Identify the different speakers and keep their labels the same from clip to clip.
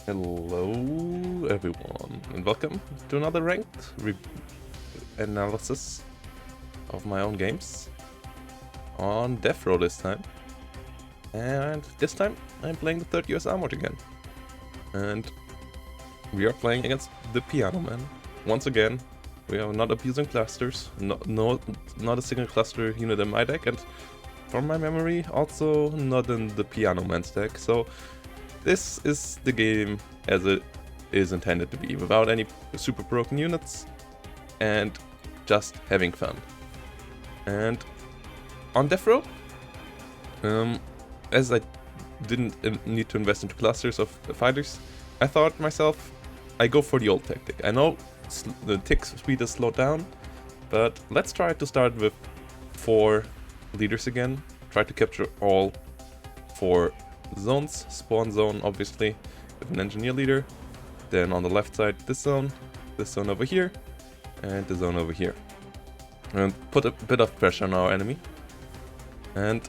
Speaker 1: Hello everyone, and welcome to another ranked analysis of my own games on Death Row this time. And this time I'm playing the third US Armored again. And we are playing against the Piano Man. Once again, we are not abusing clusters, not a single cluster unit in my deck, and from my memory, also not in the Piano Man's deck. So this is the game as it is intended to be, without any super broken units and just having fun. And on Death Row, as I didn't need to invest into clusters of fighters, I thought myself, I go for the old tactic. I know the tick speed is slowed down, but let's try to start with 4 leaders again. Try to capture all 4 zones. Spawn zone, obviously, with an engineer leader. Then on the left side, this zone over here, and the zone over here. And put a bit of pressure on our enemy. And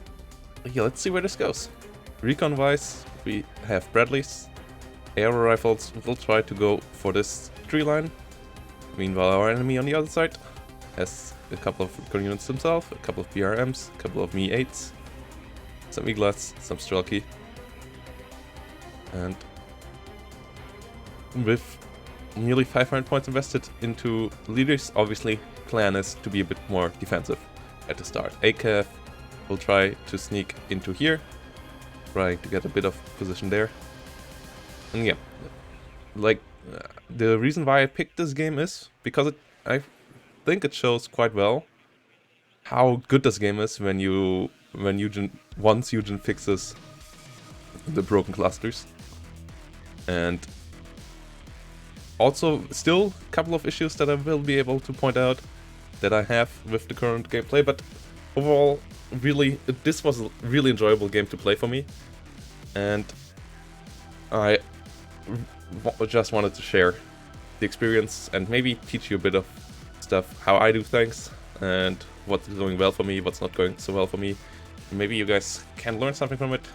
Speaker 1: yeah, let's see where this goes. Recon-wise, we have Bradleys. Aero rifles will try to go for this tree line. Meanwhile, our enemy on the other side has a couple of recon units himself, a couple of BRMs, a couple of Mi-8s, some Eaglas, some Strelky. And with nearly 500 points invested into leaders, obviously plan is to be a bit more defensive at the start. ACAF will try to sneak into here, trying to get a bit of position there. And yeah, the reason why I picked this game is because I think it shows quite well how good this game is when once Eugen fixes the broken clusters. And also still a couple of issues that I will be able to point out that I have with the current gameplay, but overall this was a really enjoyable game to play for me, and I just wanted to share the experience and maybe teach you a bit of stuff, how I do things, and what's going well for me, what's not going so well for me. Maybe you guys can learn something from it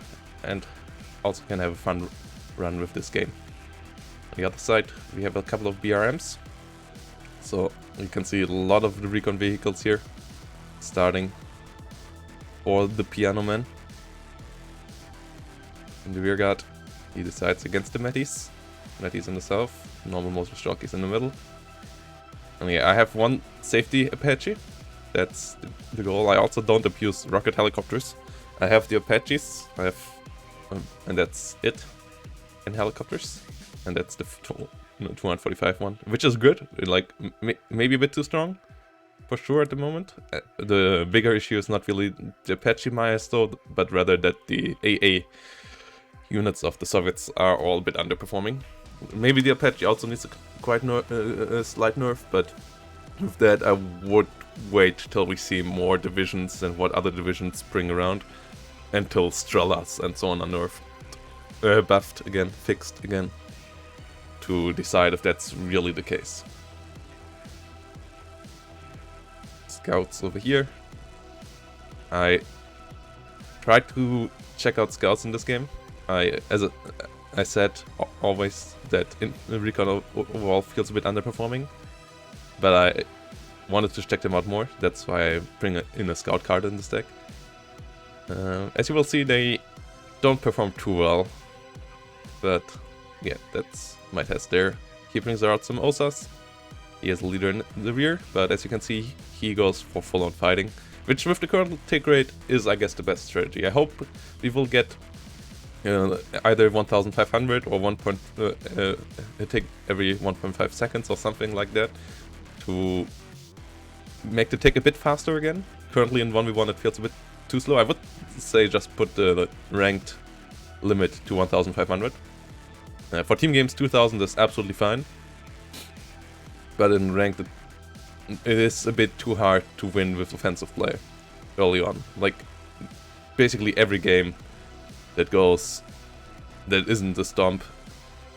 Speaker 1: and also can have a fun run with this game. On the other side, we have a couple of BRMs. So you can see a lot of the recon vehicles here, starting for the Piano Man. In the rear guard, he decides against the Metis. Metis in the south, normal motor Strelkies in the middle. And yeah, I have one safety Apache. That's the goal. I also don't abuse rocket helicopters. I have the Apaches, and that's it in helicopters. And that's the 245 one, which is good. Like, maybe a bit too strong, for sure at the moment. The bigger issue is not really the Apache Myas though, but rather that the AA units of the Soviets are all a bit underperforming. Maybe the Apache also needs a slight nerf, but with that I would wait till we see more divisions and what other divisions bring around, until Strellas and so on are nerfed, buffed again, fixed again, to decide if that's really the case. Scouts over here. I tried to check out scouts in this game. I said always that recon overall feels a bit underperforming, but I wanted to check them out more. That's why I bring in a scout card in this deck. As you will see, they don't perform too well, but yeah, that's my test there. He brings out some Osas. He has a leader in the rear, but as you can see, he goes for full-on fighting, which with the current tick rate is, I guess, the best strategy. I hope we will get either 1500 or a tick every 1.5 seconds or something like that to make the tick a bit faster again. Currently in 1v1 it feels a bit too slow. I would say just put the ranked limit to 1500. For team games, 2000 is absolutely fine, but in ranked it is a bit too hard to win with offensive play early on. Like, basically every game that isn't a stomp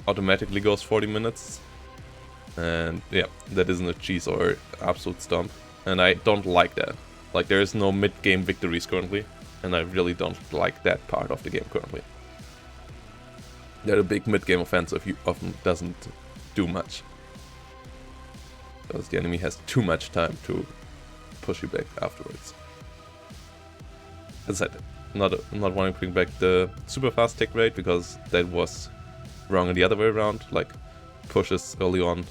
Speaker 1: automatically goes 40 minutes, and yeah, that isn't a cheese or absolute stomp, and I don't like that. Like, there is no mid-game victories currently, and I really don't like that part of the game currently. that a big mid-game offensive often doesn't do much. Because the enemy has too much time to push you back afterwards. As I said, not wanting to bring back the super fast tick rate, because that was wrong in the other way around. Like, pushes early on,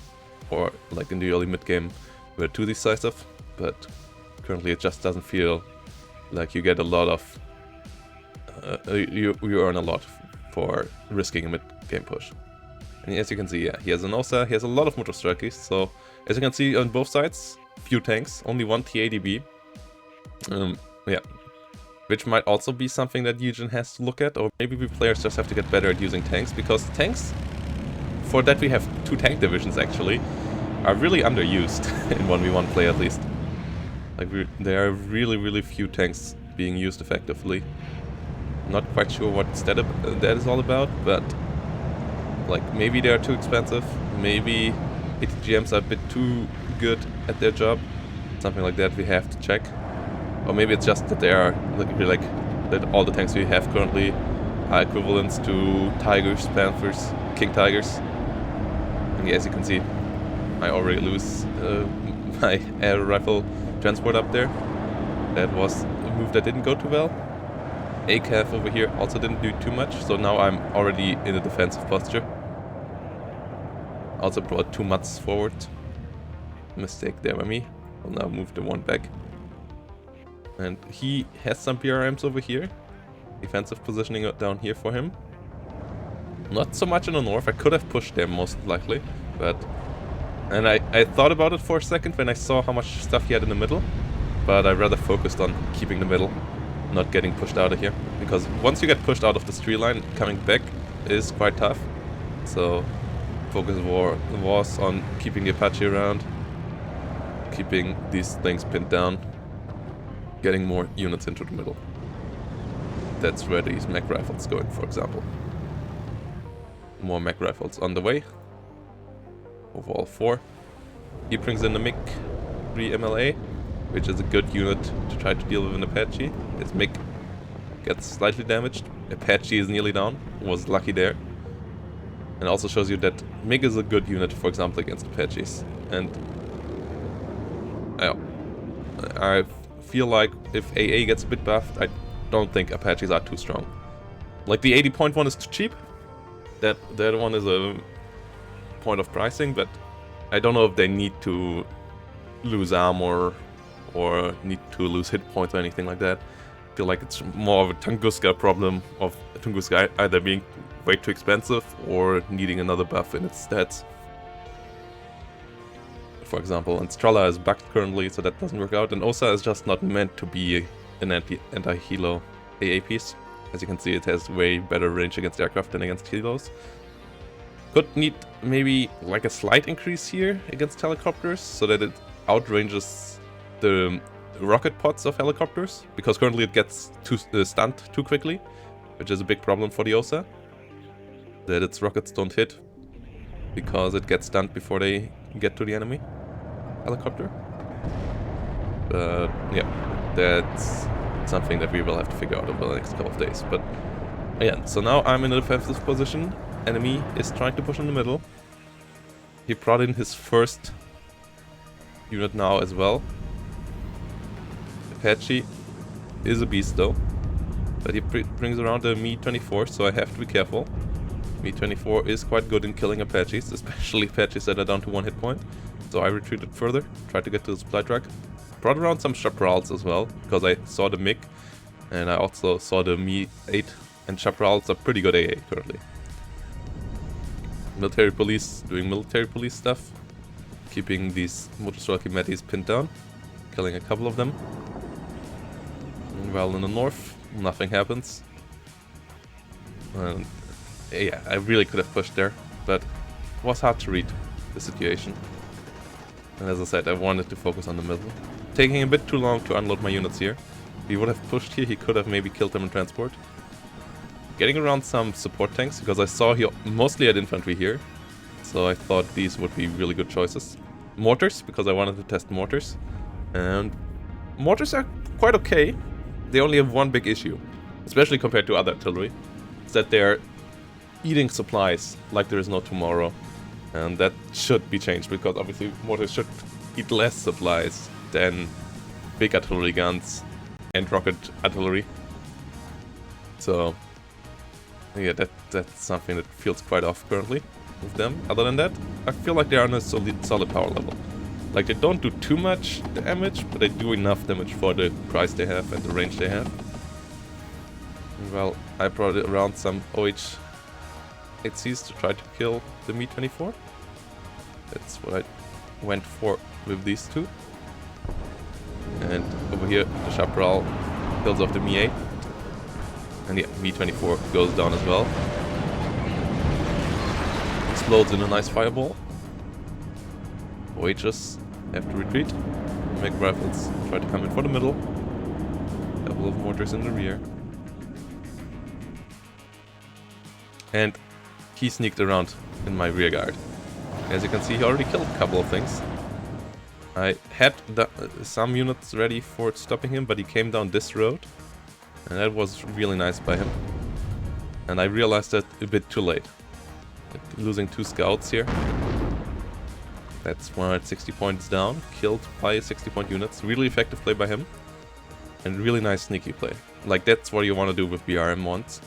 Speaker 1: or like in the early mid-game, were too decisive, but currently it just doesn't feel like you get a lot of... you earn a lot for risking a mid-game push. And as you can see, yeah, he has an Osa, he has a lot of Motostrikes, so as you can see on both sides, few tanks, only one TA-DB. Yeah, which might also be something that Eugen has to look at, or maybe we players just have to get better at using tanks, because tanks, for that we have 2 tank divisions actually, are really underused in 1v1 play at least. Like, there are really few tanks being used effectively. Not quite sure what that is all about, but like, maybe they are too expensive, maybe ATGMs are a bit too good at their job, something like that we have to check. Or maybe it's just that they are like that all the tanks we have currently are equivalents to Tigers, Panthers, King Tigers. And yeah, as you can see, I already lose my air rifle transport up there. That was a move that didn't go too well. ACAF over here also didn't do too much, so now I'm already in a defensive posture. Also brought 2 mutts forward. Mistake there by me. I'll now move the 1 back. And he has some BRMs over here. Defensive positioning down here for him. Not so much in the north. I could have pushed them most likely, but... And I thought about it for a second when I saw how much stuff he had in the middle, but I rather focused on keeping the middle, not getting pushed out of here. Because once you get pushed out of the tree line, coming back is quite tough. So focus was on keeping the Apache around, keeping these things pinned down, getting more units into the middle. That's where these mech rifles going, for example. More mech rifles on the way. Overall 4. He brings in the MiG-3 MLA, which is a good unit to try to deal with an Apache. His MiG gets slightly damaged. Apache is nearly down. Was lucky there. And also shows you that MiG is a good unit, for example, against Apaches. And I feel like if AA gets a bit buffed, I don't think Apaches are too strong. Like, the 80.1 is too cheap. That one is a point of pricing, but I don't know if they need to lose armor or need to lose hit points or anything like that. I feel like it's more of a Tunguska problem of Tunguska either being way too expensive or needing another buff in its stats. For example, and Strala is bugged currently, so that doesn't work out. And Osa is just not meant to be an anti-helo AA piece. As you can see, it has way better range against aircraft than against helos. Could need maybe like a slight increase here against helicopters, so that it outranges the rocket pods of helicopters, because currently it gets stunned too quickly, which is a big problem for the Osa. That its rockets don't hit, because it gets stunned before they get to the enemy helicopter. Yeah, that's something that we will have to figure out over the next couple of days. But yeah, so now I'm in a defensive position. Enemy is trying to push in the middle. He brought in his first unit now as well. Apache is a beast though, but he brings around a Mi-24, so I have to be careful. Mi-24 is quite good in killing Apaches, especially Apaches that are down to 1 hit point. So I retreated further, tried to get to the supply truck. Brought around some Chaparrals as well, because I saw the MiG, and I also saw the Mi-8, and Chaparrals are pretty good AA currently. Military police doing military police stuff, keeping these Motostrike Metis pinned down, killing a couple of them. And while in the north, nothing happens. And yeah, I really could have pushed there, but it was hard to read the situation. And as I said, I wanted to focus on the middle. Taking a bit too long to unload my units here. If he would have pushed here, he could have maybe killed them in transport. Getting around some support tanks, because I saw he mostly had infantry here. So I thought these would be really good choices. Mortars, because I wanted to test mortars. And mortars are quite okay. They only have one big issue, especially compared to other artillery. It's that they're eating supplies like there is no tomorrow. And that should be changed, because obviously mortars should eat less supplies than big artillery guns and rocket artillery. So yeah, that's something that feels quite off currently with them. Other than that, I feel like they are on a solid power level. Like, they don't do too much damage, but they do enough damage for the price they have and the range they have. Well, I brought around some OH-8Cs to try to kill the Mi-24. That's what I went for with these two. And over here, the Chaparral kills off the Mi-8. And yeah, Mi-24 goes down as well. Explodes in a nice fireball. OHs have to retreat. Make rifles try to come in for the middle. Couple of mortars in the rear. And he sneaked around in my rear guard. As you can see, he already killed a couple of things. I had some units ready for stopping him, but he came down this road. And that was really nice by him. And I realized that a bit too late. Losing 2 scouts here. That's 160 points down. Killed by 60-point units. Really effective play by him. And really nice sneaky play. Like, that's what you want to do with BRM ones.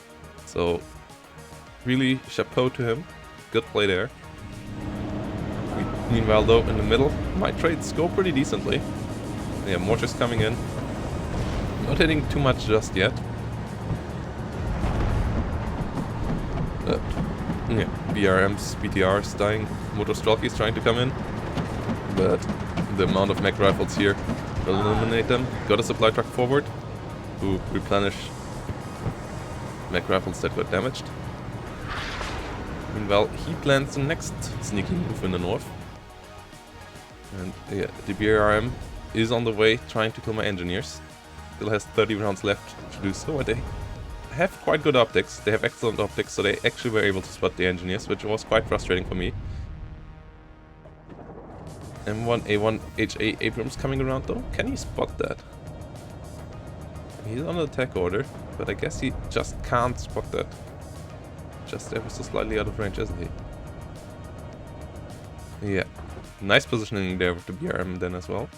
Speaker 1: So, really chapeau to him. Good play there. Meanwhile, though, in the middle, my trades go pretty decently. Yeah, mortars coming in. Not hitting too much just yet. But, yeah, BRMs, BTRs dying. Motostrelkis trying to come in. But the amount of mech rifles here will eliminate them. Got a supply truck forward to replenish mech rifles that got damaged. Meanwhile, he plans the next sneaky move in the north. And yeah, the BRM is on the way trying to kill my engineers. Still has 30 rounds left to do so, and they have quite good optics. They have excellent optics, so they actually were able to spot the engineers, which was quite frustrating for me. M1A1 HA Abrams coming around though. Can he spot that? He's on an attack order, but I guess he just can't spot that. Just ever so slightly out of range, isn't he? Yeah. Nice positioning there with the BRM then as well.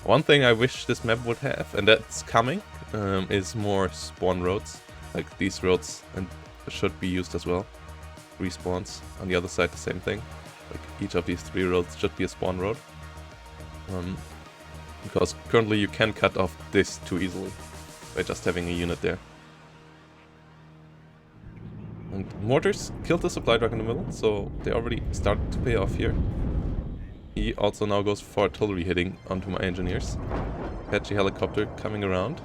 Speaker 1: One thing I wish this map would have, and that's coming, is more spawn roads. Like these roads, and should be used as well. Respawns. On the other side, the same thing. Like each of these 3 roads should be a spawn road. Because currently you can cut off this too easily by just having a unit there. And mortars killed the supply truck in the middle, so they already started to pay off here. He also now goes for artillery hitting onto my engineers. Apache helicopter coming around.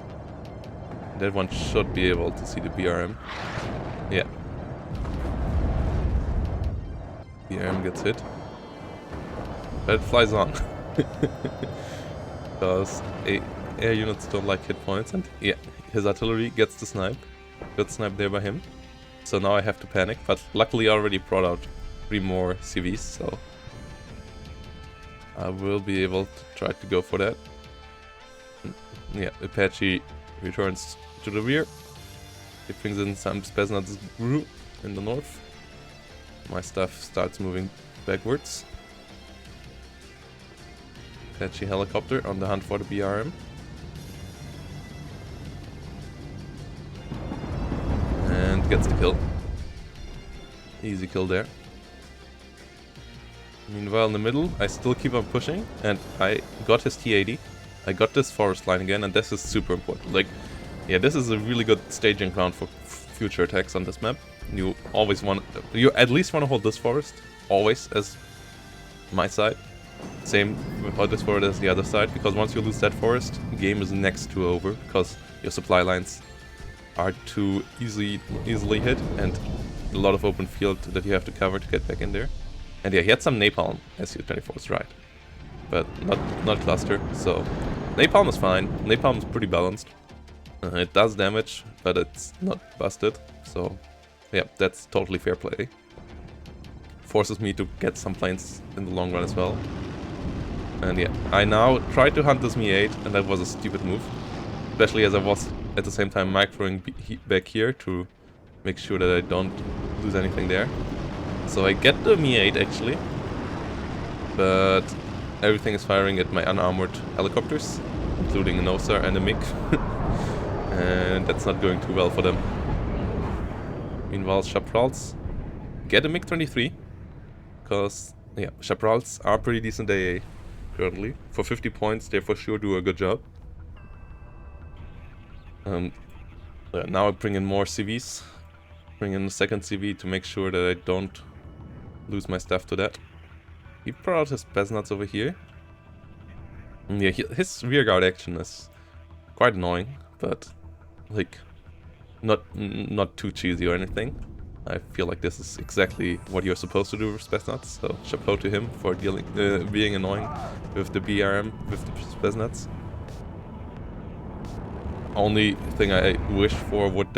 Speaker 1: That one should be able to see the BRM. Yeah. BRM gets hit. But it flies on. Because air units don't like hit points, and yeah, his artillery gets the snipe. Good snipe there by him. So now I have to panic, but luckily I already brought out 3 more CVs, so I will be able to try to go for that. Yeah, Apache returns to the rear. He brings in some Spetsnaz GRU in the north. My stuff starts moving backwards. Apache helicopter on the hunt for the BRM. And gets the kill. Easy kill there. Meanwhile, in the middle, I still keep on pushing, and I got his T-80. I got this forest line again, and this is super important. Like, yeah, this is a really good staging ground for future attacks on this map. You always want, you at least want to hold this forest, always, as my side. Same with this forest as the other side, because once you lose that forest, the game is next to over, because your supply lines are too easily hit, and a lot of open field that you have to cover to get back in there. And yeah, he had some napalm, SU-24 is right. But not cluster, so napalm is fine. Napalm is pretty balanced. It does damage, but it's not busted. So yeah, that's totally fair play. Forces me to get some planes in the long run as well. And yeah, I now tried to hunt this Mi-8, and that was a stupid move. Especially as I was at the same time microing back here to make sure that I don't lose anything there. So I get the Mi-8 actually, but everything is firing at my unarmored helicopters, including a Nosar and a MiG, and that's not going too well for them. Meanwhile, Chaparrals get a MiG-23, because yeah, Chaparrals are pretty decent AA currently. For 50 points, they for sure do a good job. Now I bring in more CVs. Bring in a second CV to make sure that I don't lose my stuff to that. He brought out his Besnats over here. And yeah, his rearguard action is quite annoying, but like not too cheesy or anything. I feel like this is exactly what you're supposed to do with Spetsnaz, so chapeau to him for being annoying with the BRM, with the Spetsnaz. Only thing I wish for would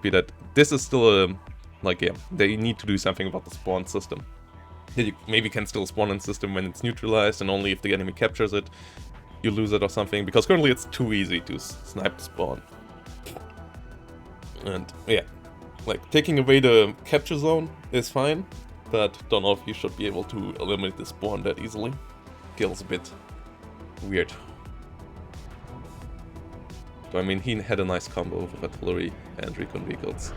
Speaker 1: be that this is still a, like, yeah, they need to do something about the spawn system. That you maybe can still spawn in system when it's neutralized, and only if the enemy captures it, you lose it or something, because currently it's too easy to snipe the spawn. And yeah, like, taking away the capture zone is fine, but don't know if you should be able to eliminate the spawn that easily. Feels a bit weird. So, I mean, he had a nice combo with artillery and recon vehicles.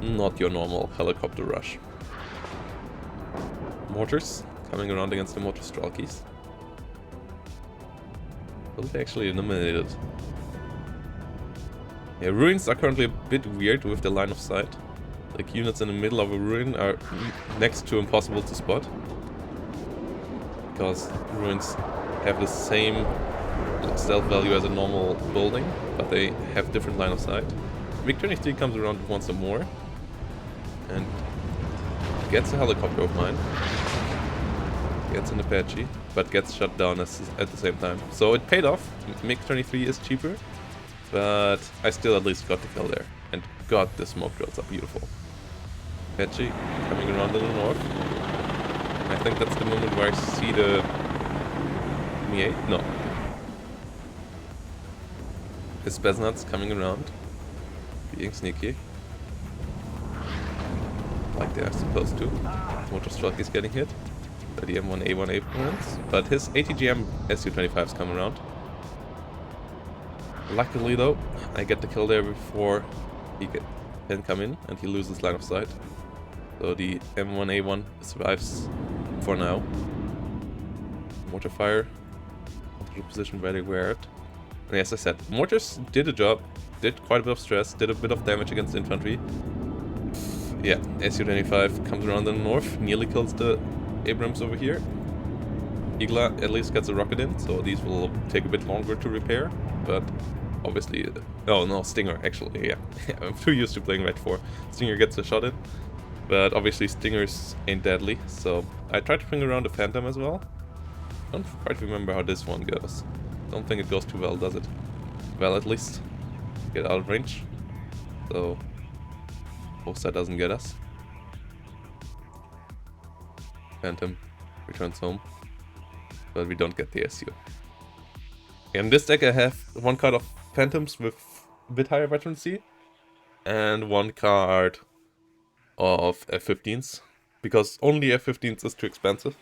Speaker 1: Not your normal helicopter rush. Mortars coming around against the mortar Stralkies. Will they actually eliminate it? Yeah, ruins are currently a bit weird with the line of sight. Like, units in the middle of a ruin are next to impossible to spot. Because ruins have the same stealth value as a normal building, but they have different line of sight. MiG-23 comes around once more and gets a helicopter of mine. Gets an Apache, but gets shut down at the same time. So it paid off. MiG-23 is cheaper, but I still at least got the kill there. And god, the smoke drills are beautiful. Apache coming around to the north. I think that's the moment where I see the Mi-8. No. His Spetsnaz coming around, being sneaky. Like they are supposed to. Motor Strike is getting hit by the M1A1 opponents, but his ATGM Su-25s come around. Luckily though, I get the kill there before he can come in, and he loses line of sight. So the M1A1 survives for now. Mortar fire onto the position where they were at. And as I said, mortars did a job, did quite a bit of stress, did a bit of damage against infantry. Yeah, Su-25 comes around in the north, nearly kills the Abrams over here. Igla at least gets a rocket in, so these will take a bit longer to repair, but obviously... oh no, Stinger, actually, yeah. I'm too used to playing Red 4. Stinger gets a shot in, but obviously Stingers ain't deadly, so I tried to bring around a Phantom as well. Don't quite remember how this one goes. Don't think it goes too well, does it? Well, at least get out of range, so Bosa doesn't get us. Phantom returns home, but we don't get the SU. In this deck I have one card of Phantoms with a bit higher veterancy, and one card of F-15s, because only F-15s is too expensive.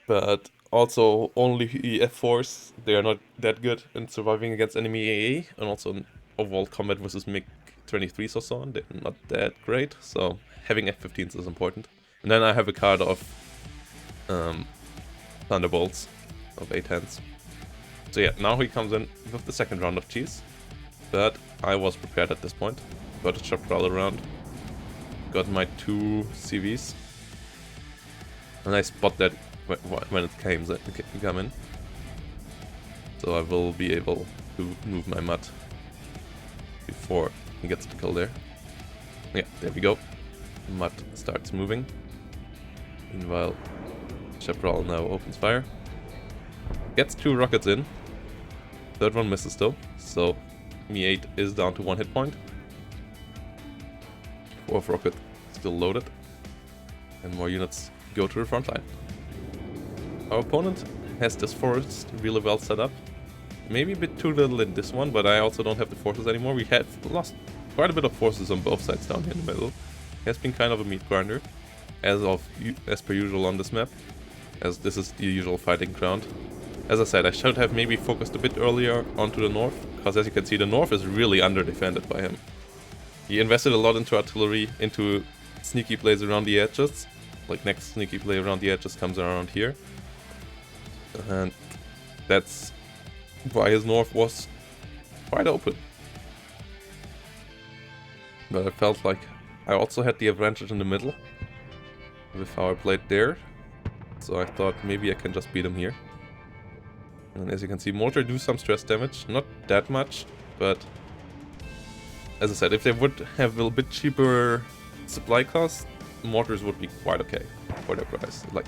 Speaker 1: But also only F4s, they are not that good in surviving against enemy AA, and also in overall combat versus MiG-23s or so on, they're not that great, so having F-15s is important. And then I have a card of Thunderbolts of A-10s. So yeah, now he comes in with the second round of cheese, but I was prepared at this point. Got a Chaparral around, got my 2 CVs, and I spot that when it come in. So I will be able to move my Mutt before he gets the kill there. Yeah, there we go. Mutt starts moving. Meanwhile, Chaparral now opens fire. Gets 2 rockets in. Third one misses though, so Mi-8 is down to 1 hit point. 4th rocket still loaded. And more units go to the front line. Our opponent has this forest really well set up. Maybe a bit too little in this one, but I also don't have the forces anymore. We have lost quite a bit of forces on both sides down here in the middle. He has been kind of a meat grinder, as per usual on this map, as this is the usual fighting ground. As I said, I should have maybe focused a bit earlier onto the north, because as you can see, the north is really under-defended by him. He invested a lot into artillery, into sneaky plays around the edges. Like, next sneaky play around the edges comes around here. And that's why his north was quite open. But I felt like I also had the advantage in the middle with how I played there. So I thought maybe I can just beat him here. And as you can see, mortar do some stress damage, not that much, but as I said, if they would have a little bit cheaper supply costs, mortars would be quite okay for their price. Like,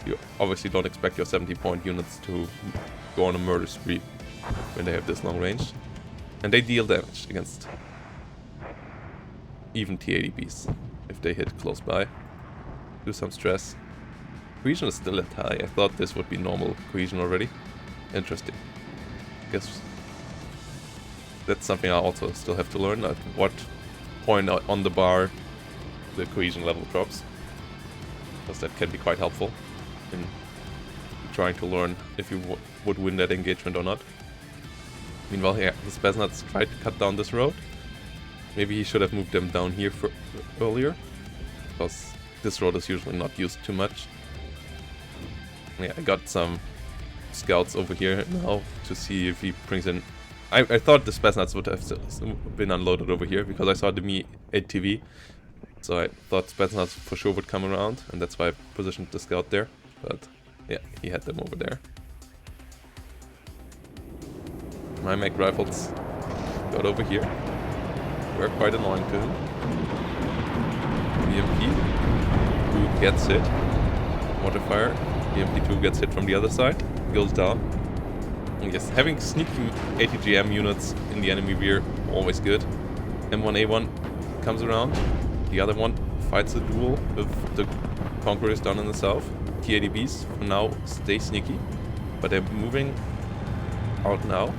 Speaker 1: you obviously don't expect your 70-point units to go on a murder spree when they have this long range. And they deal damage against even T-80Bs if they hit close by. Do some stress. Cohesion is still at high. I thought this would be normal cohesion already. Interesting. Guess that's something I also still have to learn, at what point on the bar the cohesion level drops. Because that can be quite helpful in trying to learn if you would win that engagement or not. Meanwhile, yeah, the Spetsnaz tried to cut down this road. Maybe he should have moved them down here earlier, because this road is usually not used too much. Yeah, I got some scouts over here now to see if he brings in... I thought the Spetsnaz would have been unloaded over here, because I saw the Mi-8TV. So I thought Spetsnaz for sure would come around, and that's why I positioned the scout there. But yeah, he had them over there. My mag rifles got over here. Were quite annoying to him. BMP, who gets hit. Mortar fire. BMP2 gets hit from the other side. Goes down. And yes, having sneaky ATGM units in the enemy rear, always good. M1A1 comes around. The other one fights a duel with the Conquerors down in the south. T-80Bs for now stay sneaky, but they're moving out now.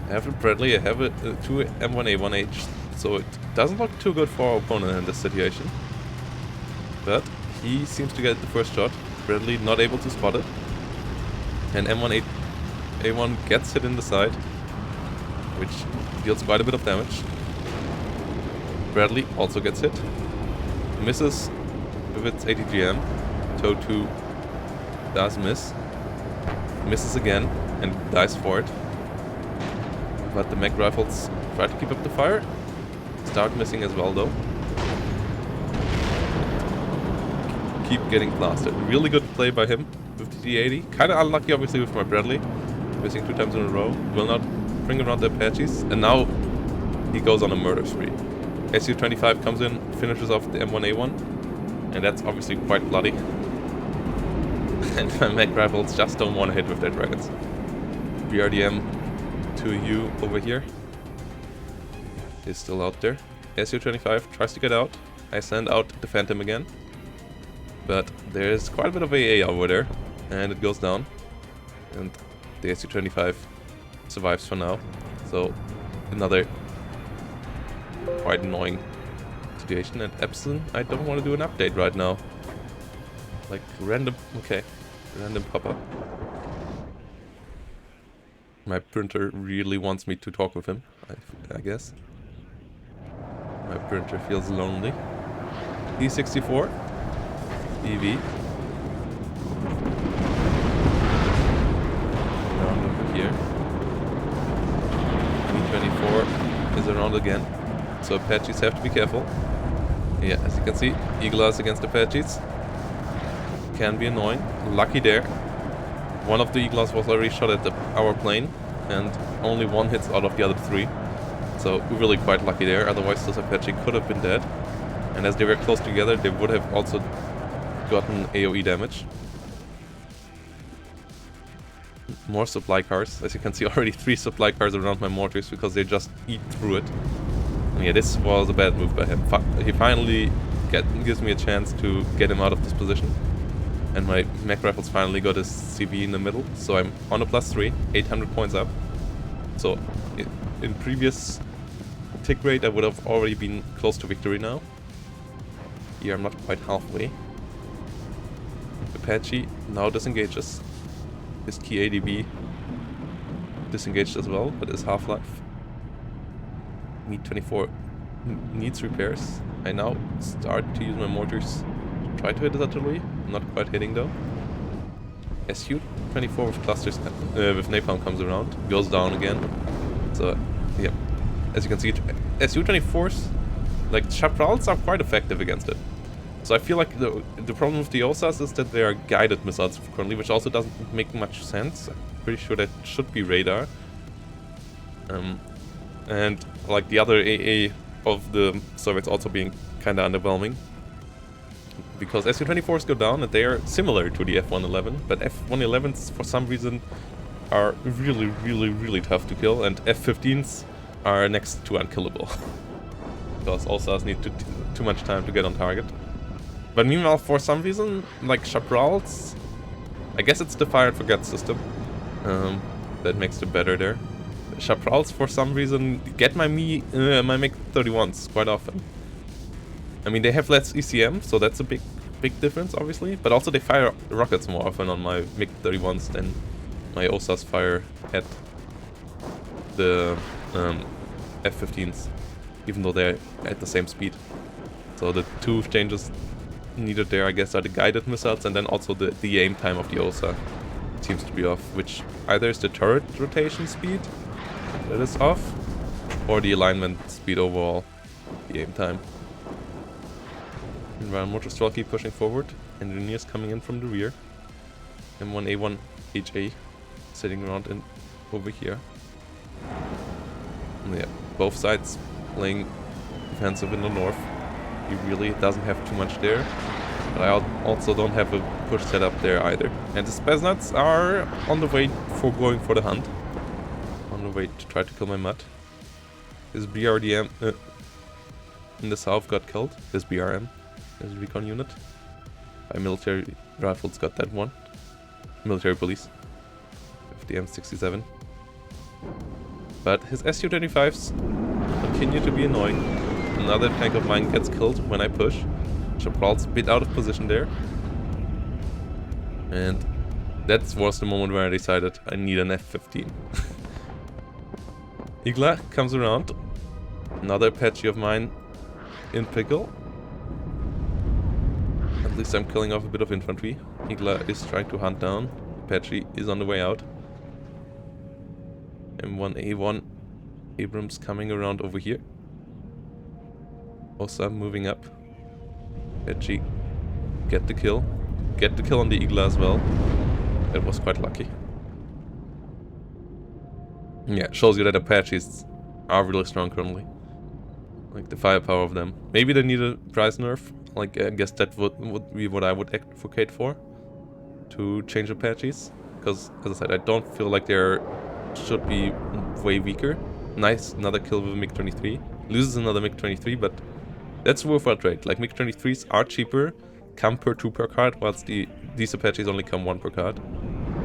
Speaker 1: I have a Bradley, I have a 2 M1A1H, so it doesn't look too good for our opponent in this situation. But he seems to get the first shot. Bradley not able to spot it. And M1A1 gets hit in the side, which deals quite a bit of damage. Bradley also gets hit. Misses with its ATGM. TOW 2 does miss. Misses again and dies for it. But the mag rifles try to keep up the fire. Start missing as well though. Keep getting blasted. Really good play by him with the T-80. Kinda unlucky obviously with my Bradley. Missing 2 times in a row. Will not bring around the Apaches. And now he goes on a murder spree. Su-25 comes in, finishes off the M1A1. And that's obviously quite bloody. And my mag rifles just don't want to hit with their dragons. BRDM 2U over here is still out there. Su-25 tries to get out. I send out the Phantom again. But there's quite a bit of AA over there. And it goes down. And the Su-25 survives for now. So another quite annoying situation. And Epson, I don't want to do an update right now. Like random... okay. Random pop-up. My printer really wants me to talk with him, I guess. My printer feels lonely. E64. EV. Around over here. E24 is around again. So Apaches have to be careful. Yeah, as you can see, Eagle Eyes against Apaches. Can be annoying. Lucky there. One of the Eagle Eyes was already shot at our plane, and only one hits out of the other 3. So really quite lucky there, otherwise this Apache could have been dead. And as they were close together, they would have also gotten AoE damage. More supply cars. As you can see, already 3 supply cars around my mortars because they just eat through it. And yeah, this was a bad move by him. He finally gives me a chance to get him out of this position. And my mag rifles finally got a CV in the middle, so I'm on a +3, 800 points up. So in previous tick rate, I would have already been close to victory now. Here I'm not quite halfway. Apache now disengages. His key ADB disengaged as well, but is half-life. Me-24 needs repairs. I now start to use my mortars to try to hit his artillery. Not quite hitting though. Su-24 with clusters with napalm comes around, goes down again. So yeah, as you can see, Su-24s, like Chaparrals, are quite effective against it. So I feel like the problem with the OSAS is that they are guided missiles currently, which also doesn't make much sense. I'm pretty sure that should be radar. And like the other AA of the Soviets also being kinda underwhelming. Because Su-24s go down and they are similar to the F-111, but F-111s for some reason are really tough to kill, and F-15s are next to unkillable. Because OSAS need too much time to get on target. But meanwhile, for some reason, like Chaparrals, I guess it's the fire and forget system that makes it better there. Chaparrals, for some reason, get my MiG-31s quite often. I mean, they have less ECM, so that's a big difference, obviously. But also they fire rockets more often on my MiG-31s than my OSAS fire at the F-15s, even though they're at the same speed. So the two changes needed there, I guess, are the guided missiles and then also the aim time of the OSA seems to be off, which either is the turret rotation speed that is off, or the alignment speed overall, the aim time. Meanwhile, mortar still keep pushing forward, engineers coming in from the rear. M1A1 HA sitting around over here. And yeah, both sides playing defensive in the north. He really doesn't have too much there, but I also don't have a push set up there either. And the Spetsnaz are on the way for going for the hunt. On the way to try to kill my Mutt. His BRDM in the south got killed. His BRM, his recon unit. By military rifles got that one. Military police. With the M67. But his Su-25s continue to be annoying. Another tank of mine gets killed when I push. Chaparral's a bit out of position there. And that was the moment where I decided I need an F-15. Igla comes around. Another Apache of mine in pickle. At least I'm killing off a bit of infantry. Igla is trying to hunt down. Apache is on the way out. M1A1 Abrams coming around over here. OSA moving up. Apache get the kill. Get the kill on the Igla as well. That was quite lucky. Yeah, shows you that Apaches are really strong currently. Like the firepower of them. Maybe they need a price nerf. Like I guess that would be what I would advocate for. To change Apaches. Because as I said, I don't feel like they should be way weaker. Nice, another kill with a MiG-23. Loses another MiG-23, but that's worth our trade. Like MiG-23s are cheaper, come per 2 per card, whilst these Apaches only come 1 per card.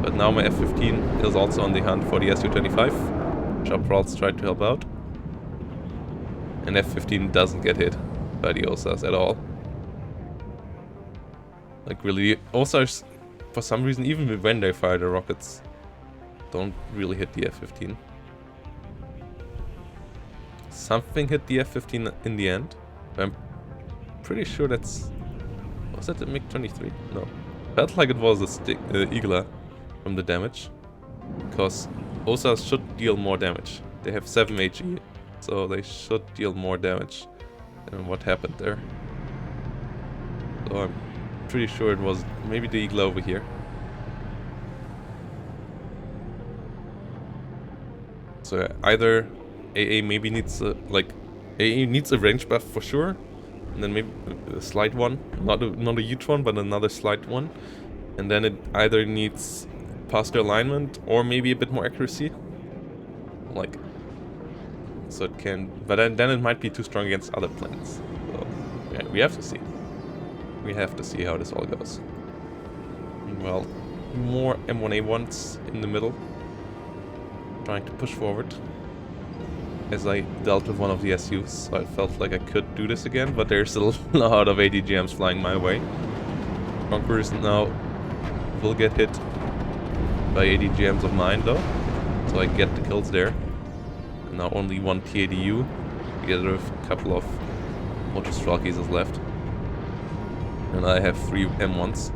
Speaker 1: But now my F-15 is also on the hunt for the Su-25. Chaparrals tried to help out. And F-15 doesn't get hit by the OSAs at all. Like really, OSAs, for some reason, even when they fire the rockets, don't really hit the F-15. Something hit the F-15 in the end. I'm pretty sure that's... Was that the MiG-23? No. Felt like it was the Igla from the damage. Because OSAs should deal more damage. They have 7 HE, so they should deal more damage than what happened there. So I'm pretty sure it was maybe the Igla over here. So either AA maybe needs a, AA needs a range buff for sure, and then maybe a slight one, not a huge one, but another slight one, and then it either needs faster alignment or maybe a bit more accuracy, like so it can. But then it might be too strong against other planes. So yeah, we have to see. We have to see how this all goes. Well, more M1A1s in the middle, trying to push forward. as I dealt with one of the SUs, so I felt like I could do this again, but there's a lot of ADGMs flying my way. Conquerors now will get hit by ADGMs of mine though, so I get the kills there. And now only one TADU, together with a couple of Motostralkis is left. And I have 3 M1s.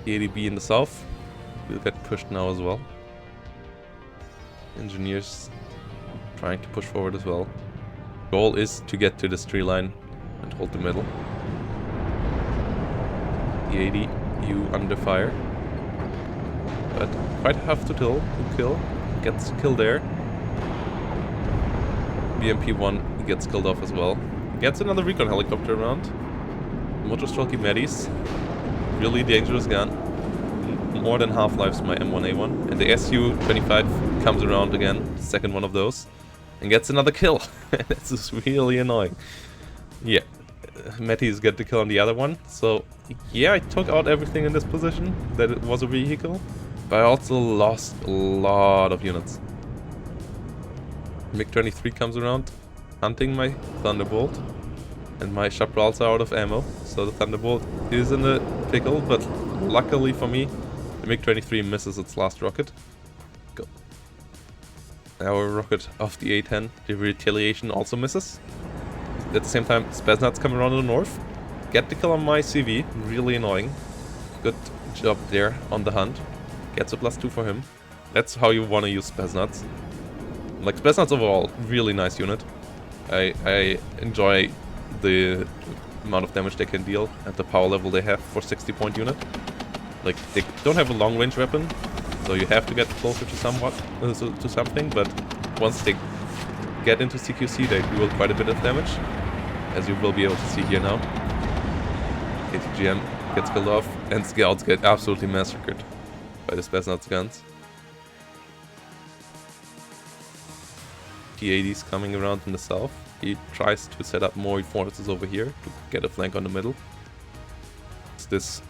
Speaker 1: TADB in the south will get pushed now as well. Engineers trying to push forward as well. Goal is to get to this tree line and hold the middle. TADU under fire. But quite tough to kill. Gets killed there. BMP-1 gets killed off as well. Gets another recon helicopter around. Motostralky Medis. Really dangerous gun. More than half-lives my M1A1. And the SU-25 comes around again. Second one of those. And gets another kill. This is really annoying. Yeah. Metis get the kill on the other one. So, yeah, I took out everything in this position. That it was a vehicle. But I also lost a lot of units. MiG-23 comes around, hunting my Thunderbolt. And my Chaparrals are out of ammo. So the Thunderbolt is in a pickle, but luckily for me, the MiG-23 misses its last rocket. Go. Our rocket of the A-10, the Retaliation, also misses. At the same time, Spetsnaz come around in the north. Get the kill on my CV, really annoying. Good job there on the hunt. Gets a +2 for him. That's how you want to use Spetsnaz. Like, Spetsnaz overall, really nice unit. I enjoy the amount of damage they can deal at the power level they have for 60-point unit. Like, they don't have a long-range weapon, so you have to get closer to to something, but once they get into CQC, they deal quite a bit of damage, as you will be able to see here now. ATGM gets killed off, and Scouts get absolutely massacred by the Spetsnaz guns. T-80's coming around in the south. He tries to set up more forces over here to get a flank on the middle. This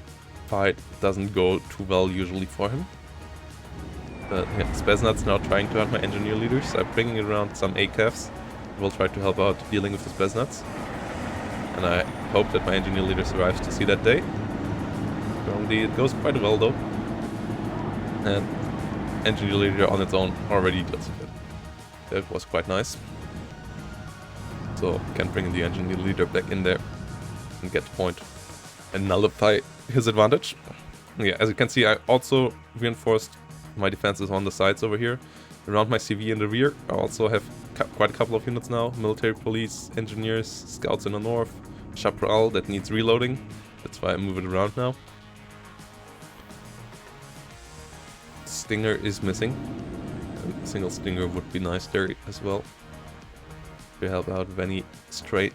Speaker 1: fight doesn't go too well usually for him. But yeah, Spetsnaz now trying to hunt my engineer leaders. I'm bringing around some ACAFs. We'll try to help out dealing with the Spetsnaz. And I hope that my engineer leader survives to see that day. Currently it goes quite well though. And engineer leader on its own already deals with it. That was quite nice. So can bring the engineer leader back in there and get the point and nullify his advantage. Yeah, as you can see, I also reinforced my defenses on the sides over here. Around my CV in the rear, I also have quite a couple of units now. Military police, engineers, scouts in the north, Chaparral that needs reloading. That's why I move it around now. Stinger is missing. A single Stinger would be nice there as well. To help out with any stray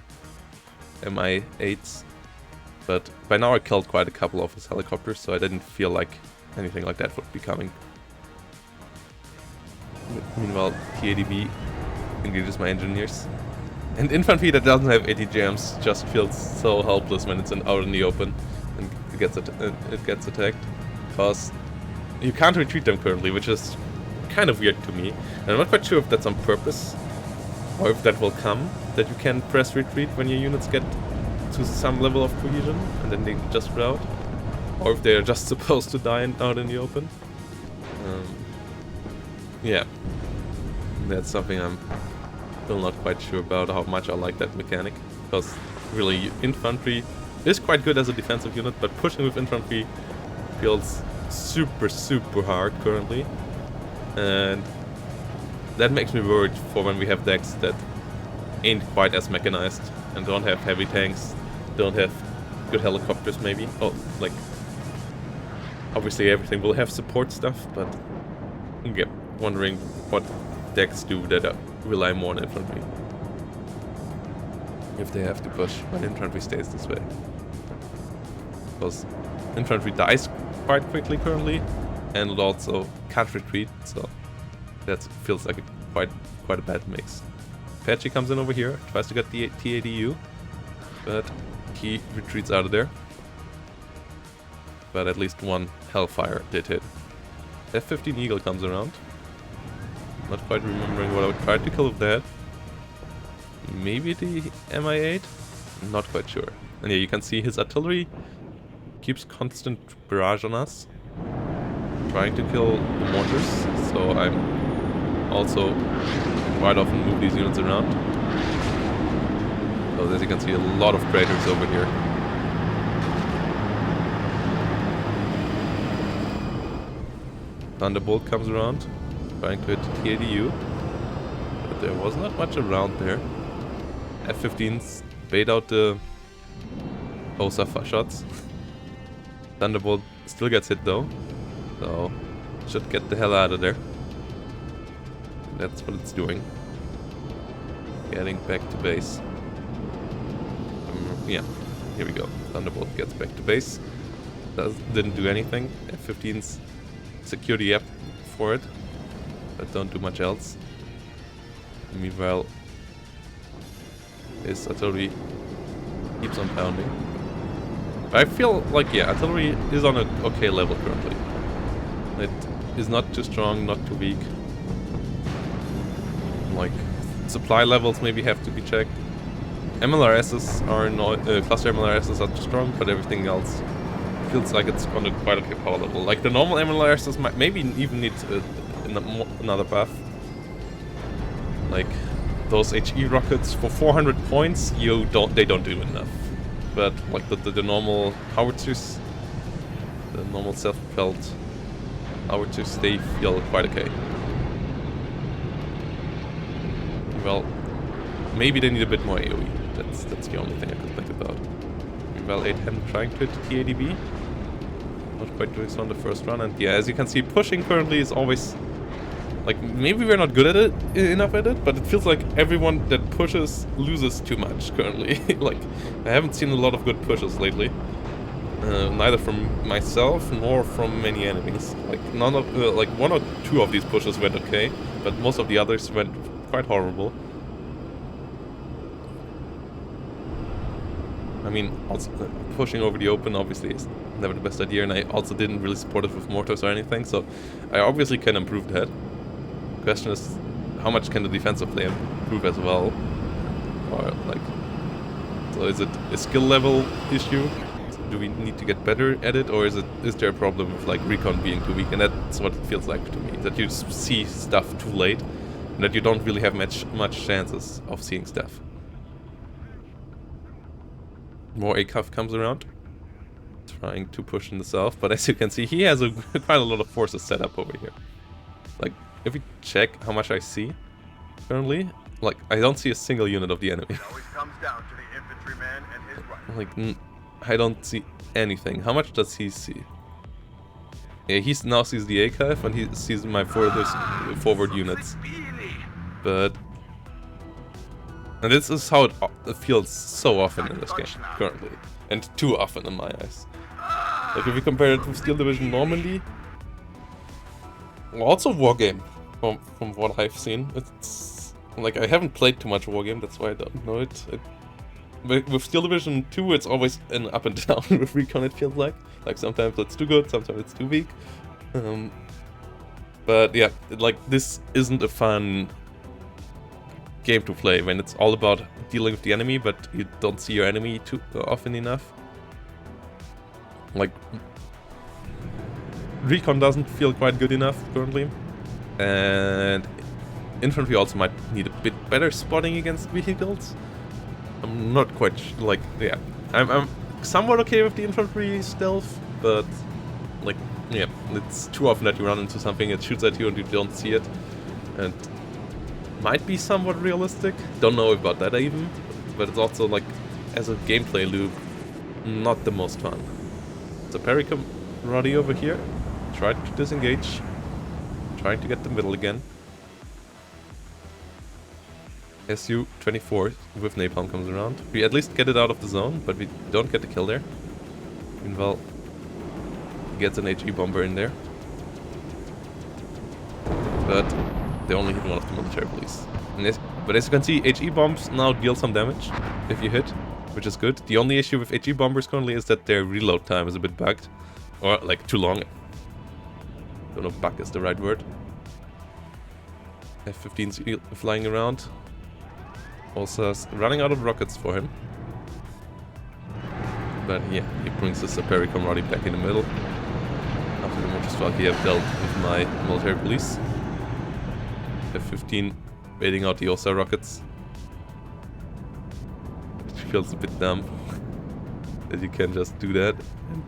Speaker 1: MI-8s. But by now I killed quite a couple of his helicopters, so I didn't feel like anything like that would be coming. Meanwhile, TADB engages my engineers. And infantry that doesn't have ATGMs just feels so helpless when it's out in the open and it gets attacked. Because you can't retreat them currently, which is kind of weird to me. And I'm not quite sure if that's on purpose, or if that will come, that you can press retreat when your units get to some level of cohesion, and then they just rout. Or if they're just supposed to die out in the open. Yeah. That's something I'm still not quite sure about, how much I like that mechanic. Because really, infantry is quite good as a defensive unit, but pushing with infantry feels super hard currently. And that makes me worried for when we have decks that ain't quite as mechanized and don't have heavy tanks, don't have good helicopters maybe. Oh, like, obviously everything will have support stuff, but yeah, wondering what decks do that rely more on infantry. If they have to push when infantry stays this way. Because infantry dies quite quickly currently, and it also can't retreat, so that feels like quite a bad mix. Apache comes in over here, tries to get the TADU, but he retreats out of there. But at least one Hellfire did hit. F-15 Eagle comes around. Not quite remembering what I would try to kill with that. Maybe the Mi-8? Not quite sure. And yeah, you can see his artillery keeps constant barrage on us. Trying to kill the mortars, so I'm also quite often move these units around. So as you can see, a lot of craters over here. Thunderbolt comes around, trying to hit TADU, but there was not much around there. F-15s bait out the Hosa shots. Thunderbolt still gets hit though, so should get the hell out of there. That's what it's doing. Getting back to base. Yeah, here we go. Thunderbolt gets back to base. Didn't do anything. F-15s secure the app for it, but don't do much else. Meanwhile, his artillery keeps on pounding. I feel like, yeah, artillery is on an okay level currently. It is not too strong, not too weak. Like, supply levels maybe have to be checked. MLRSs are not, cluster MLRSs are too strong, but everything else feels like it's on a quite okay power level. Like the normal MLRSs might maybe even need another buff. Like those HE rockets for 400 points, they don't do enough. But like the normal howitzers, the normal self-propelled howitzers, they feel quite okay. Well, maybe they need a bit more AoE. That's the only thing I could think about. Well, 810 trying to hit TADB. Not quite doing so on the first run, and yeah, as you can see, pushing currently is always like, maybe we're not good at it enough at it, but it feels like everyone that pushes loses too much currently. Like, I haven't seen a lot of good pushes lately, neither from myself nor from many enemies. Like none of like one or two of these pushes went okay, but most of the others went quite horrible. I mean, also pushing over the open obviously is never the best idea, and I also didn't really support it with mortars or anything, so I obviously can improve that. The question is, how much can the defensive play improve as well? Or like, so is it a skill level issue? Do we need to get better at it, or is there a problem with like recon being too weak? And that's what it feels like to me, that you see stuff too late, and that you don't really have much chances of seeing stuff. More ACAF comes around, trying to push in the south, but as you can see, he has quite a lot of forces set up over here. Like, if we check how much I see currently, like, I don't see a single unit of the enemy.
Speaker 2: It always comes down to the infantryman and his rifle.
Speaker 1: Like, I don't see anything. How much does he see? Yeah, he now sees the ACAF and he sees my forward units. But... and this is how it feels so often in this game, currently. And too often in my eyes. Like if you compare it to Steel Division Normandy, also Wargame, from what I've seen. It's like, I haven't played too much Wargame, that's why I don't know it. With Steel Division 2, it's always an up and down with Recon, it feels like. Like sometimes it's too good, sometimes it's too weak. But yeah, like this isn't a fun game to play when it's all about dealing with the enemy, but you don't see your enemy too often enough. Like, Recon doesn't feel quite good enough currently, and infantry also might need a bit better spotting against vehicles. I'm not quite like, yeah, I'm somewhat okay with the infantry stealth, but like, yeah, it's too often that you run into something, it shoots at you and you don't see it, and might be somewhat realistic. Don't know about that even, but it's also like, as a gameplay loop, not the most fun. So Pericum Roddy over here, tried to disengage, trying to get the middle again. Su-24 with Napalm comes around. We at least get it out of the zone, but we don't get the kill there. Meanwhile, gets an HE bomber in there. But they only hit one of the military police. But as you can see, HE bombs now deal some damage if you hit, which is good. The only issue with HE bombers currently is that their reload time is a bit bugged. Or like too long. Don't know if bug is the right word. F-15s flying around. Osa's running out of rockets for him. But yeah, he brings the Saperi Comrade back in the middle. After the Motostraki have dealt with my military police. F-15 baiting out the Osa rockets. It feels a bit dumb that you can just do that and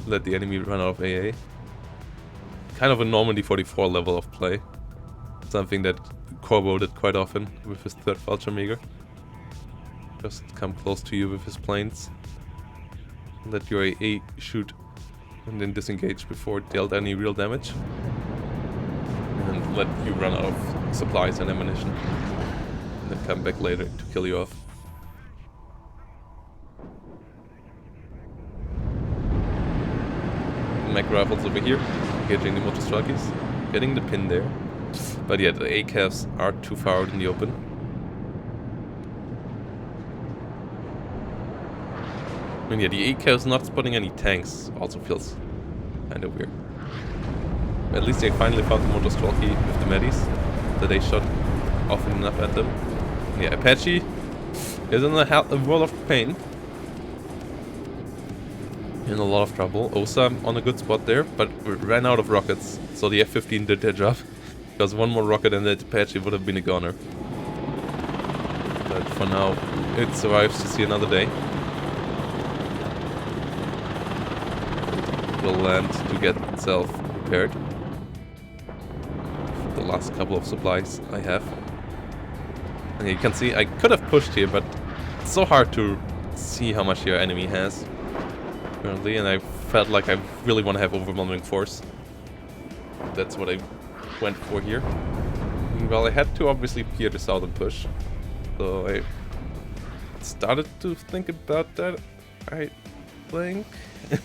Speaker 1: let the enemy run out of AA. Kind of a Normandy 44 level of play. Something that Corbeau did quite often with his 3rd Fallschirmjäger. Just come close to you with his planes. Let your AA shoot and then disengage before it dealt any real damage. And let you run out of supplies and ammunition. And then come back later to kill you off. Mech rifles over here, engaging the Motostrakis, getting the pin there. But yeah, the ACAVs are too far out in the open. And yeah, the ACAVs not spotting any tanks also feels kinda weird. At least they finally found the Motostraki with the Medis that they shot often enough at them. And yeah, Apache is in a world of pain. In a lot of trouble. Osa on a good spot there, but ran out of rockets. So the F-15 did their job. Because one more rocket and that Apache would have been a goner. But for now, it survives to see another day. It will land to get itself repaired. The last couple of supplies I have. And you can see I could have pushed here, but it's so hard to see how much your enemy has currently, and I felt like I really want to have overwhelming force. That's what I went for here. Well, I had to obviously peer the southern push, so I started to think about that, I think.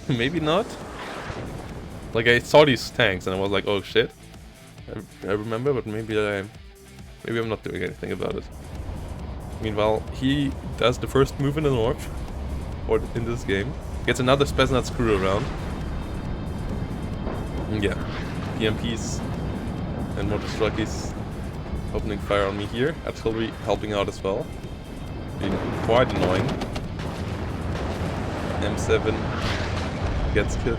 Speaker 1: Maybe not. Like, I saw these tanks and I was like, oh shit. I remember, but maybe I'm not doing anything about it. Meanwhile, he does the first move in the north, or in this game. Gets another Spetsnaz screw around. And yeah, PMPs and Motostrakis opening fire on me here. Artillery helping out as well. Being quite annoying. M7 gets killed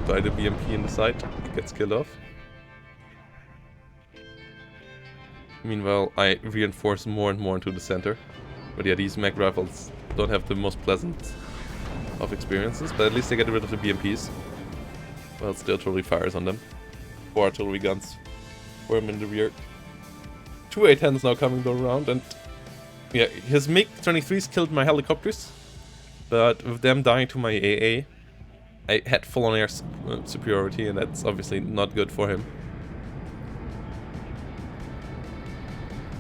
Speaker 1: by the BMP in the side. Gets killed off. Meanwhile, I reinforce more and more into the center. But yeah, these mag rifles don't have the most pleasant of experiences, but at least they get rid of the BMPs. Well, still artillery fires on them. 4 artillery guns for him in the rear. 2 A-10s now coming around, and yeah, his MiG-23s killed my helicopters, but with them dying to my AA, I had full-on air superiority, and that's obviously not good for him.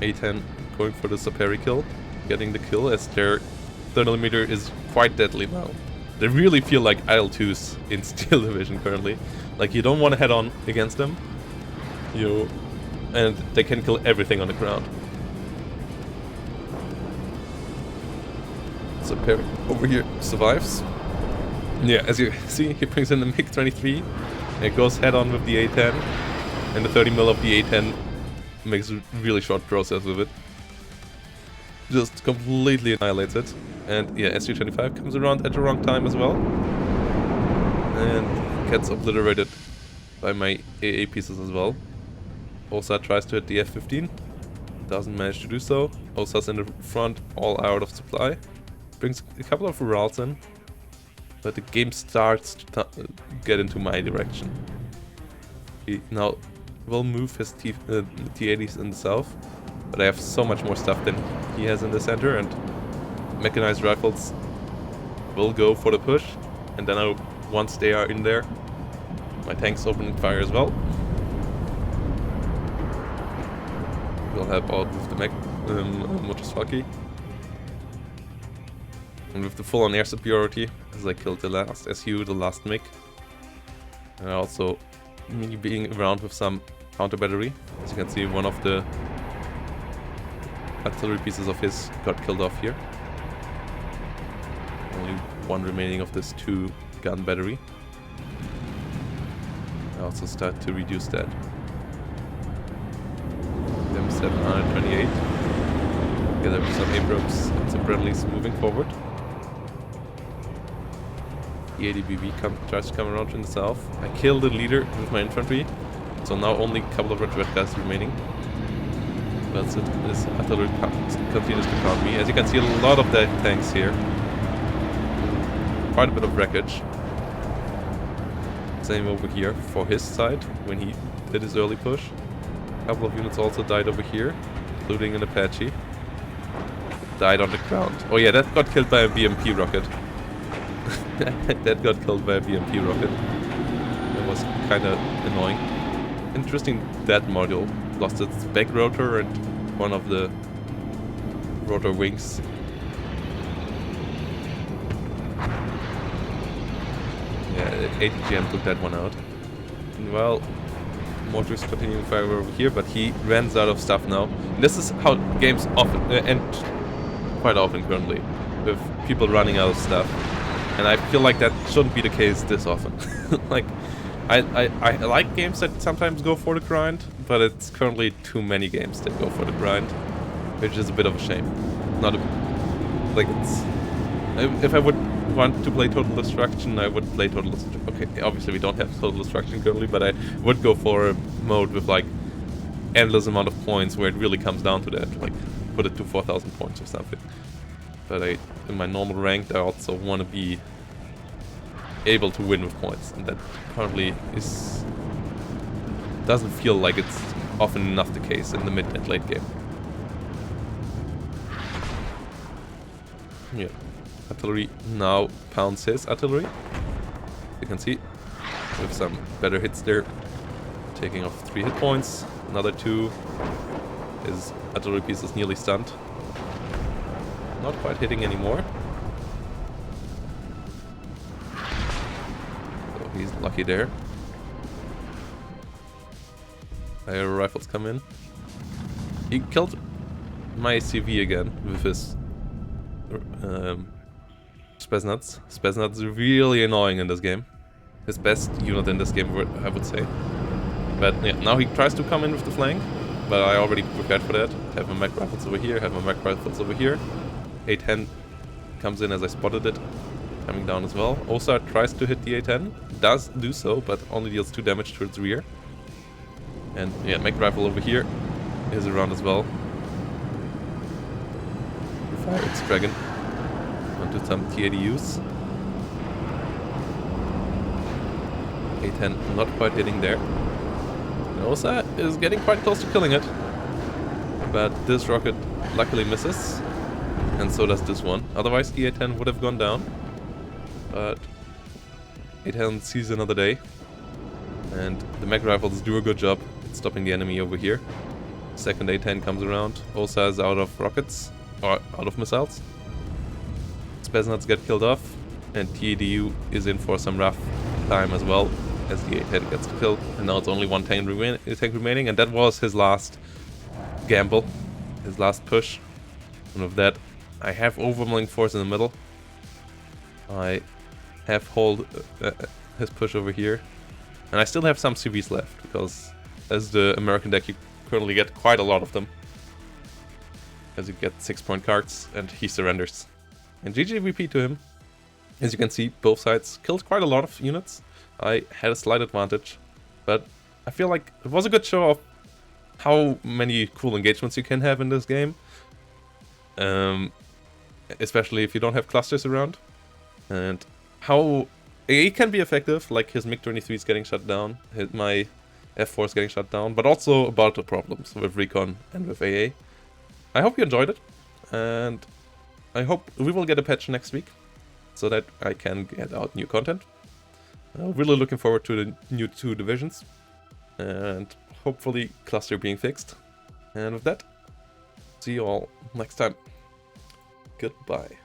Speaker 1: A-10 going for the Saperi kill, getting the kill as their 30mm is quite deadly now. They really feel like IL-2s in Steel Division currently. Like, you don't want to head on against them, and they can kill everything on the ground. Saperi over here survives. Yeah, as you see, he brings in the MiG-23. It goes head on with the A-10, and the 30mm of the A-10 makes a really short process with it. Just completely annihilates it. And yeah, SU-25 comes around at the wrong time as well. And gets obliterated by my AA pieces as well. Osa tries to hit the F-15. Doesn't manage to do so. Osa's in the front, all out of supply. Brings a couple of Urals in. But the game starts to get into my direction. He now will move his T-80s in the south. But I have so much more stuff than he has in the center, and mechanized rifles will go for the push. And then once they are in there, my tanks opening fire as well. Will help out with the Motostraki. And with the full-on air superiority, as I killed the last SU, the last MiG. And also me being around with some counter battery. As you can see, one of the artillery pieces of his got killed off here. Only one remaining of this 2-gun battery. I also start to reduce that. 728. Together with some Abrams and some Bradleys moving forward. The ADBB tries to come around in the south. I killed the leader with my infantry, so now only a couple of red guys remaining. That's it. This artillery continues to pound me. As you can see, a lot of the tanks here. Quite a bit of wreckage. Same over here for his side when he did his early push. A couple of units also died over here, including an Apache. Died on the ground. Oh yeah, that got killed by a BMP rocket. That got killed by a BMP rocket. That was kind of annoying. Interesting, that module lost its back rotor and one of the rotor wings. Yeah, ATGM took that one out. And well, Mortars continuing fire over here, but he runs out of stuff now. And this is how games often end quite often currently, with people running out of stuff. And I feel like that shouldn't be the case this often. Like, I like games that sometimes go for the grind, but it's currently too many games that go for the grind, which is a bit of a shame. Not a, like it's. If I would want to play Total Destruction, I would play Total Destruction. Okay, obviously we don't have Total Destruction currently, but I would go for a mode with like endless amount of points where it really comes down to that, like put it to 4,000 points or something. But in my normal ranked, I also want to be able to win with points, and that currently doesn't feel like it's often enough the case in the mid and late game. Yeah, artillery now pounds his artillery. You can see with some better hits there, taking off 3 hit points. Another 2. His artillery piece is nearly stunned. Not quite hitting anymore. So he's lucky there. Air rifles come in. He killed my CV again with his Spetsnaz. Spetsnaz is really annoying in this game. His best unit in this game, I would say. But yeah, now he tries to come in with the flank, but I already prepared for that. Have my mech rifles over here, have my mech rifles over here. A10 comes in as I spotted it, coming down as well. Osa tries to hit the A10, does do so, but only deals 2 damage to its rear. And yeah, mech rifle over here is around as well. Fire its dragon onto some TADUs. A10 not quite hitting there. And Osa is getting quite close to killing it, but this rocket luckily misses. And so does this one. Otherwise the A10 would have gone down. But A10 sees another day. And the mech rifles do a good job at stopping the enemy over here. Second A10 comes around. Osa is out of rockets. Or out of missiles. Spetsnaz get killed off. And TADU is in for some rough time as well, as the A10 gets killed. And now it's only one tank remaining. And that was his last gamble. His last push. And with that, I have overwhelming force in the middle. I have hold his push over here. And I still have some CVs left, because as the American deck you currently get quite a lot of them. As you get 6-point cards, and he surrenders. And GGVP to him. As you can see, both sides killed quite a lot of units. I had a slight advantage, but I feel like it was a good show of how many cool engagements you can have in this game. Especially if you don't have clusters around. And how AA can be effective, like his MiG-23 is getting shut down, my F4 is getting shut down, but also about the problems with Recon and with AA. I hope you enjoyed it, and I hope we will get a patch next week, so that I can get out new content. Really looking forward to the new 2 divisions, and hopefully cluster being fixed. And with that, see you all next time. Goodbye.